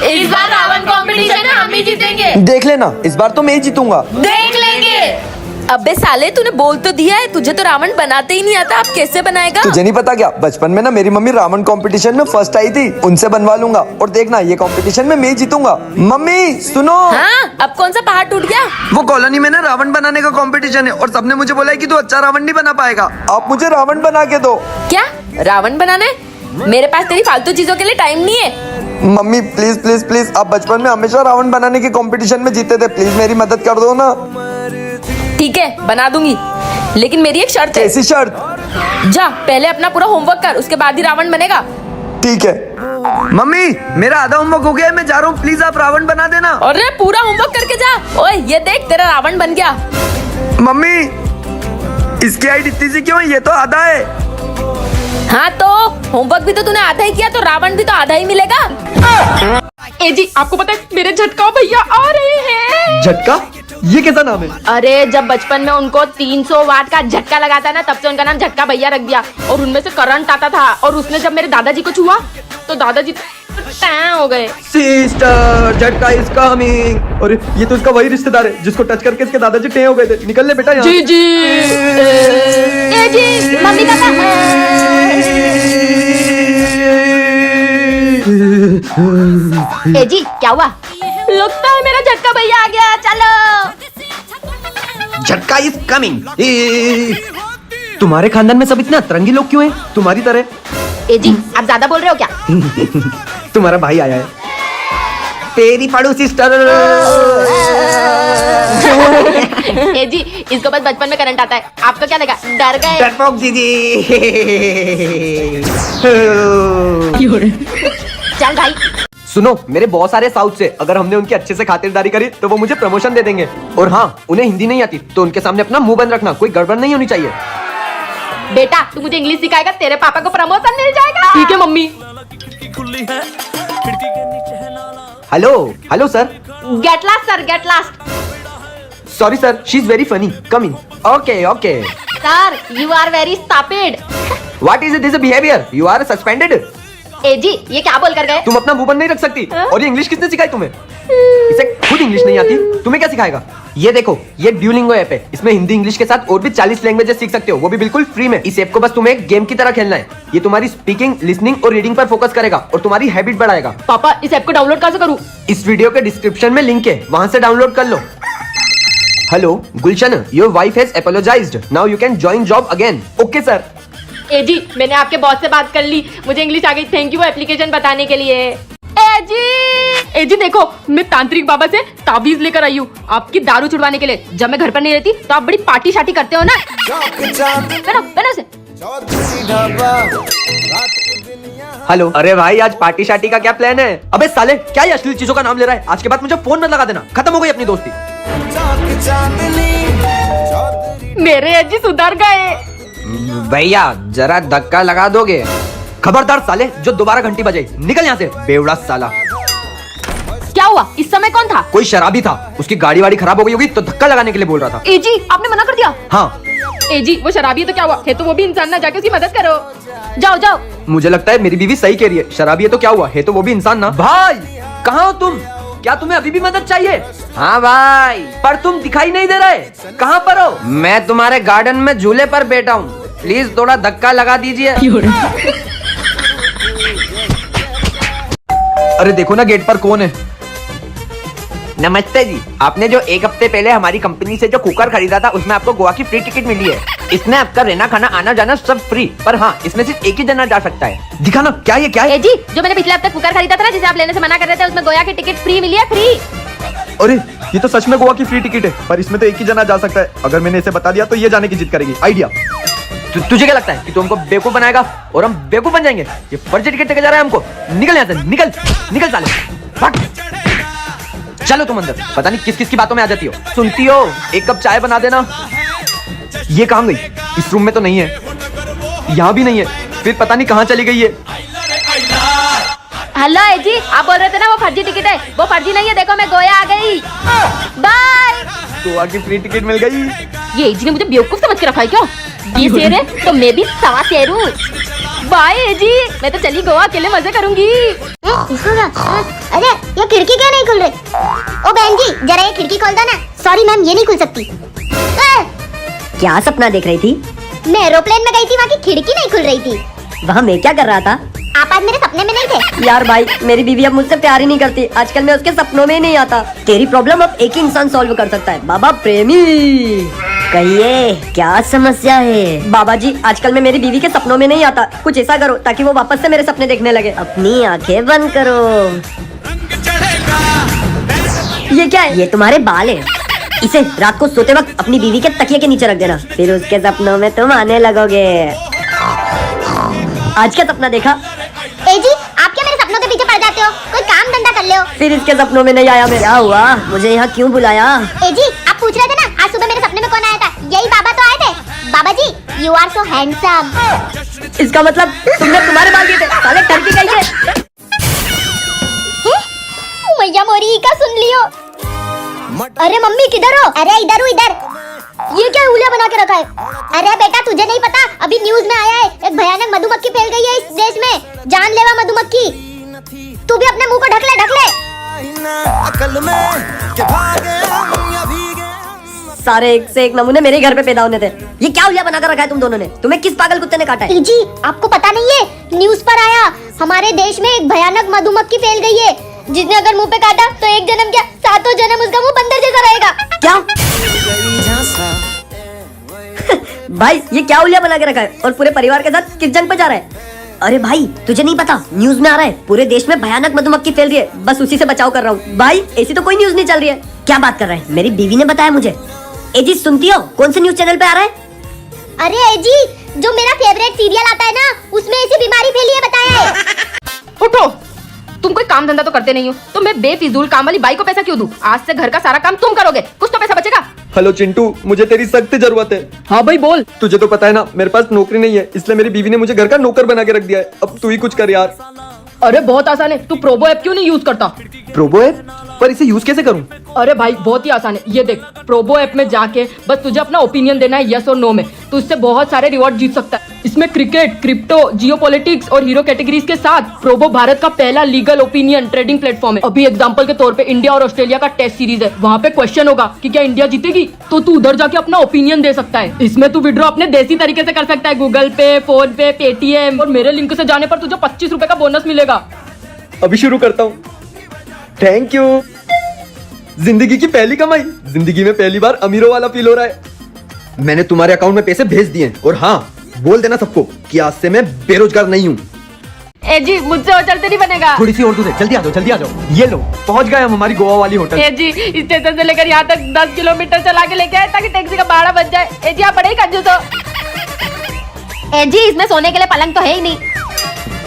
इस बार रावण कंपटीशन है, हम ही जीतेंगे। देख लेना, इस बार तो मैं ही जीतूंगा। देख लेंगे। अबे साले, तूने बोल तो दिया है, तुझे तो रावण बनाते ही नहीं आता, अब कैसे बनाएगा? तुझे नहीं पता क्या, बचपन में ना मेरी मम्मी रावण कंपटीशन में फर्स्ट आई थी, उनसे बनवा लूंगा और देखना ये कंपटीशन में मैं ही जीतूंगा। मम्मी सुनो। हाँ, अब कौन सा पहाड़ टूट गया? वो कॉलोनी में ना रावण बनाने का कंपटीशन है और सबने मुझे बोला है कि तू अच्छा रावण नहीं बना पाएगा, आप मुझे रावण बना के दो। क्या रावण बनाना है? मेरे पास तेरी फालतू चीजों के लिए टाइम नहीं है। मम्मी प्लीज प्लीज प्लीज, आप बचपन में हमेशा रावण बनाने के कंपटीशन में जीते थे, प्लीज मेरी मदद कर दो ना। ठीक है, बना दूंगी, लेकिन मेरी एक शर्त है। कैसी शर्त? जा पहले अपना पूरा होमवर्क कर, उसके बाद ही रावण बनेगा। ठीक है। मम्मी मेरा आधा होमवर्क हो गया है, मैं जा रहा हूँ, प्लीज आप रावण बना देना। अरे पूरा होमवर्क करके जा। ओए ये देख, तेरा रावण बन गया। मम्मी इसकी हाइट इतनी सी क्यों है, ये तो आधा है। हाँ तो होमवर्क भी तो तूने आधा ही किया, तो रावण भी तो आधा ही मिलेगा। ए जी, आपको पता है मेरे झटका भैया आ रहे हैं। झटका? ये कैसा नाम है? अरे जब बचपन में उनको 300 वाट का झटका लगाता ना, तब से उनका नाम झटका भैया रख दिया। और उनमें से करंट आता था, और उसने जब मेरे दादाजी को छुआ तो दादाजी टैं हो गए। सिस्टर झटका इज कमिंग। और ये तो इसका वही रिश्तेदार है जिसको टच करके इसके दादाजी टें हो गए थे। निकल ले बेटा यहाँ। जी जी। ए जी, मम्मी का ए जी, क्या हुआ? लगता है मेरा झटका भैया आ गया, चलो। झटका इज कमिंग। तुम्हारे खानदान में सब इतना अतरंगी लोग क्यों हैं? तुम्हारी तरह। ए जी, आप ज्यादा बोल रहे हो क्या? तुम्हारा भाई आया है। तेरी पड़ू सिस्टर। ए जी, इसको बस बचपन में करंट आता है, आपको क्या लगा, डर गए? डरपोक दीदी। चल भाई। सुनो, मेरे बहुत सारे साउथ से, अगर हमने उनकी अच्छे से खातिरदारी करी तो वो मुझे प्रमोशन दे देंगे। और हाँ, उन्हें हिंदी नहीं आती तो उनके सामने अपना मुंह बंद रखना, कोई गड़बड़ नहीं होनी चाहिए। बेटा तू मुझे इंग्लिश सिखाएगा, तेरे पापा को प्रमोशन मिल जाएगा। ठीक है mummy. Hello hello sir. Get lost sir, get lost. Sorry sir, she is very funny, come in. Okay okay. Sir you are very stupid. What is this behaviour? You are suspended. ए जी, ये क्या बोल कर गए? तुम अपना मुंह बंद नहीं रख सकती। और ये इंग्लिश किसने सिखाई तुम्हें? इसे खुद इंग्लिश नहीं आती, तुम्हें क्या सिखाएगा? ये देखो, ये ड्यूलिंगो ऐप है, इसमें हिंदी इंग्लिश के साथ और भी 40 लैंग्वेजेस सीख सकते हो, वो भी बिल्कुल फ्री में। इस ऐप को बस तुम्हें एक गेम की तरह खेलना है। ये तुम्हारी स्पीकिंग, लिसनिंग और रीडिंग पर फोकस करेगा और तुम्हारी हैबिट बढ़ाएगा। पापा इस ऐप को डाउनलोड कैसे करूँ? इस वीडियो के डिस्क्रिप्शन में लिंक है, वहां से डाउनलोड कर लो। Hello Gulshan, your wife has apologised, now you can join job again. Okay sir. ए जी, मैंने आपके बॉस से बात कर ली, मुझे इंग्लिश आ गई, थैंक यू एप्लीकेशन बताने के लिए। ए जी देखो, मैं तांत्रिक बाबा से ताबीज लेकर आई हूँ आपकी दारू छुड़वाने के लिए। जब मैं घर पर नहीं रहती तो आप बड़ी पार्टी शार्टी करते हो ना। पहनो से। हेलो। अरे भाई, आज पार्टी शार्टी का क्या प्लान है? अबे साले, क्या ये अश्लील चीजों का नाम ले रहा है? आज के बाद मुझे फोन मत लगा देना, खत्म हो गई अपनी दोस्ती। मेरे ए जी सुधर गए। भैया जरा धक्का लगा दोगे? खबरदार साले, जो दोबारा घंटी बजाई, निकल यहाँ से, बेवड़ा साला। क्या हुआ? इस समय कौन था? कोई शराबी था, उसकी गाड़ी वाड़ी खराब हो गई होगी तो धक्का लगाने के लिए बोल रहा था। ए जी, आपने मना कर दिया? हाँ। ए जी, वो शराबी है तो क्या हुआ? है तो वो भी इंसान ना, जाके उसकी मदद करो। जाओ जाओ। मुझे लगता है मेरी बीवी सही कह रही है, शराबी है तो क्या हुआ, है तो वो भी इंसान ना। भाई कहाँ हो तुम? क्या तुम्हें अभी भी मदद चाहिए? हाँ भाई, पर तुम दिखाई नहीं दे रहे, कहाँ पर हो? मैं तुम्हारे गार्डन में झूले पर बैठा हूँ, प्लीज थोड़ा धक्का लगा दीजिए। अरे देखो ना गेट पर कौन है। नमस्ते जी, आपने जो एक हफ्ते पहले हमारी कंपनी से जो कुकर खरीदा था उसमें आपको गोवा की फ्री टिकट मिली है। इसमें आपका रहना खाना आना जाना सब फ्री, पर हाँ इसमें सिर्फ एक ही जना जा सकता है। दिखाना क्या है, क्या है? ए जी, जो मैंने पिछले हफ्ते कुकर खरीदा था ना, जिसे आप लेने से मना कर रहे थे, उसमें गोवा की टिकट फ्री मिली है, फ्री। अरे ये तो सच में गोवा की फ्री टिकट है, पर इसमें तो एक ही जना जा सकता है। अगर मैंने इसे बता दिया तो ये जाने की जिद करेगी। आइडिया। तुझे क्या लगता है कि तू हमको बेवकूफ बनाएगा और हम बेवकूफ बन जाएंगे? ये फर्जी टिकट देके जा रहा है हमको। निकल यहाँ से, निकल निकल साले, भाग। चलो तुम अंदर, पता नहीं किस किस की बातों में आ जाती हो। सुनती हो, एक कप चाय बना देना। ये कहाँ गई? इस रूम में तो नहीं है, यहाँ भी नहीं है, फिर पता नहीं कहाँ चली गई है। हेलो ए जी, आप बोल रहे थे ना वो फर्जी टिकट है? वो फर्जी नहीं है, देखो मैं गोया आ गई। बाय। गोवा की फ्री टिकट मिल गई। ये ए जी ने मुझे बेवकूफ समझ के रखा है क्या? ये शेर है तो मैं भी सवा शेर हूँ। बाय जी, मैं तो चली गोवा, अकेले मजे करूंगी। इसको क्या? अरे ये खिड़की क्यों नहीं खुल रही? ओ बहन जी जरा ये खिड़की खोल दो ना। सॉरी मैम ये नहीं खुल सकती। क्या सपना देख रही थी? मैं एरोप्लेन में गई थी, वहाँ की खिड़की नहीं खुल रही थी। वहाँ मैं क्या कर रहा था? आप आज मेरे सपने में नहीं थे। यार भाई, मेरी बीवी अब मुझसे प्यार ही नहीं करती। आजकल मैं उसके सपनों में ही नहीं आता। तेरी प्रॉब्लम अब एक ही इंसान सॉल्व कर सकता है, बाबा प्रेमी। कहिए क्या समस्या है? बाबा जी, आजकल मैं मेरी बीवी के सपनों में नहीं आता। कुछ ऐसा करो ताकि वो वापस से मेरे सपने देखने लगे। अपनी आंखें बंद करो। ये क्या है? ये तुम्हारे बाल है। इसे रात को सोते वक्त अपनी बीवी के तकिए के नीचे रख देना, फिर उसके सपनों में तुम आने लगोगे। आज क्या सपना देखा? ए जी आप क्या मेरे सपनों के पीछे पड़ जाते हो? कोई काम धंधा कर ले हो। फिर इसके सपनों में नहीं आया मैं। क्या हुआ? मुझे यहाँ क्यों बुलाया? ए जी आप पूछ रहे थे ना आज सुबह मेरे सपने में कौन आया था? यही बाबा तो आए थे। बाबा जी यू आर सो हैंडसम। इसका मतलब तुमने तुम्हारे बाल दिए थे, साले टर्की गई है। मैया मोरी का सुन लियो। अरे मम्मी किधर हो? अरे इधर हूँ इधर। ये क्या हुलिया बना के रखा है? अरे बेटा तुझे नहीं पता, अभी न्यूज में आया है एक भयानक मधुमक्खी फैल गई है इस देश में, जानलेवा मधुमक्खी। तू भी अपने मुंह को ढक ले ढक ले। सारे एक से एक नमूने मेरे घर पे पैदा होने थे। ये क्या हुलिया बना कर रखा है तुम दोनों ने? तुम्हें किस पागल कुत्ते ने काटा है? जी आपको पता नहीं है, न्यूज पर आया हमारे देश में एक भयानक मधुमक्खी फैल गई है, जिसने अगर मुंह पे काटा तो एक जन्म क्या सातों जन्म उसका मुंह बंदर जैसा रहेगा। क्या? भाई ये क्या हुलिया बना के रखा है और पूरे परिवार के साथ किस जंग पे जा रहा है? अरे भाई तुझे नहीं पता, न्यूज में आ रहा है पूरे देश में भयानक मधुमक्खी फैल रही है, बस उसी से बचाव कर रहा हूँ। भाई ऐसी तो कोई न्यूज नहीं चल रही है। क्या बात कर रहे हैं? मेरी बीवी ने बताया मुझे। ए जी सुनती हो? कौन से न्यूज चैनल पे आ रहा है? अरे ए जी जो मेरा फेवरेट सीरियल आता है ना उसमें ऐसी बीमारी फैली है बताया है। उठो, तुम कोई काम धंधा तो करते नहीं हो, तो मैं बेफिजूल काम वाली बाई को पैसा क्यों दूं? आज से घर का सारा काम तुम करोगे, कुछ तो पैसा बचेगा। हेलो चिंटू, मुझे तेरी सख्त जरूरत है। हाँ भाई बोल। तुझे तो पता है ना मेरे पास नौकरी नहीं है, इसलिए मेरी बीवी ने मुझे घर का नौकर बना के रख दिया है। अब तू ही कुछ कर यार। अरे बहुत आसान है, तू प्रोबो ऐप क्यों नहीं यूज करता? प्रोबो ऐप? पर इसे यूज कैसे करूं? अरे भाई बहुत ही आसान है, ये देख प्रोबो ऐप में जाके बस तुझे अपना ओपिनियन देना है यस और नो में, तो इससे बहुत सारे रिवॉर्ड जीत सकता है। इसमें क्रिकेट, क्रिप्टो, जियोपॉलिटिक्स और हीरो कैटेगरीज के साथ प्रोबो भारत का पहला लीगल ओपिनियन ट्रेडिंग प्लेटफॉर्म है। अभी एग्जांपल के तौर पे इंडिया और ऑस्ट्रेलिया का टेस्ट सीरीज है, वहाँ पे क्वेश्चन होगा कि क्या इंडिया जीतेगी, तो तू उधर जाके अपना ओपिनियन दे सकता है। इसमें तू विड्रॉ अपने देसी तरीके से कर सकता है, गूगल पे, फोन पे, पेटीएम, और मेरे लिंक से जाने पर तुझे 25 रुपए का बोनस मिलेगा। अभी शुरू करता हूँ। Thank you. जिंदगी की पहली कमाई, जिंदगी में पहली बार अमीरों वाला फील हो रहा है। मैंने तुम्हारे अकाउंट में पैसे भेज दिए और हाँ बोल देना सबको कि आज से मैं बेरोजगार नहीं हूँ। ए जी मुझसे और चलते नहीं बनेगा। थोड़ी सी और दूर है, जल्दी आ जाओ जल्दी आ जाओ। ये लो पहुंच गए हम हमारी गोवा वाली होटल। ए जी स्टेशन से लेकर यहाँ तक 10 किलोमीटर चला के लेके आए ताकि टैक्सी का भाड़ा बच जाए। ए जी आप बड़े ही कंजूस हो। ए जी इसमें सोने के लिए पलंग तो है ही नहीं।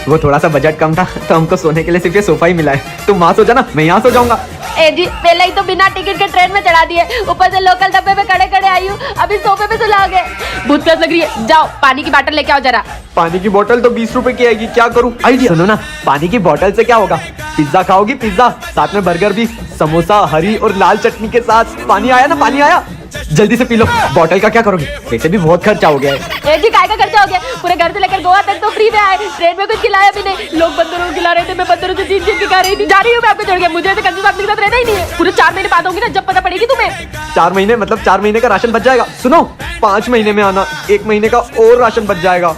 वो थोड़ा सा बजट कम था तो हमको सोने के लिए सिर्फ ये सोफा ही मिला है। तुम वहाँ सो जाना, मैं यहाँ सो जाऊंगा। ए जी पहले ही तो बिना टिकट के ट्रेन में चढ़ा दिए, ऊपर से लोकल डब्बे में खड़े खड़े आई हूँ, अभी सोफे पे सुलाओगे। भूत प्यास लग रही है, जाओ पानी की बोतल लेके आओ जरा। पानी की बोतल तो 20 रुपए की आएगी, क्या करूँ? आइडिया सुनो ना, पानी की बोतल से क्या होगा? पिज्जा खाओगी? पिज्जा साथ में बर्गर भी, समोसा हरी और लाल चटनी के साथ। पानी आया ना, पानी आया, जल्दी से पी लो। बोतल का क्या करोगे? वैसे भी बहुत खर्चा हो गया है। ए जी काय का खर्चा हो गया? पूरे घर से लेकर गोवा तक तो फ्री में आए, ट्रेन में कुछ खिलाया भी नहीं। लोग बंदरों को खिला रहे थे, मैं बंदरों से चीन की खा रही थी। जा रही हूँ मैं आपको छोड़ के, मुझे ऐसे कंजूस आदमी के साथ रहना ही नहीं है। पूरे 4 महीने बाद होंगी ना, जब पता पड़ेगी तुम्हें। 4 महीने मतलब 4 महीने का राशन बच जाएगा। सुनो 5 महीने में आना, 1 महीने का और राशन बच जाएगा।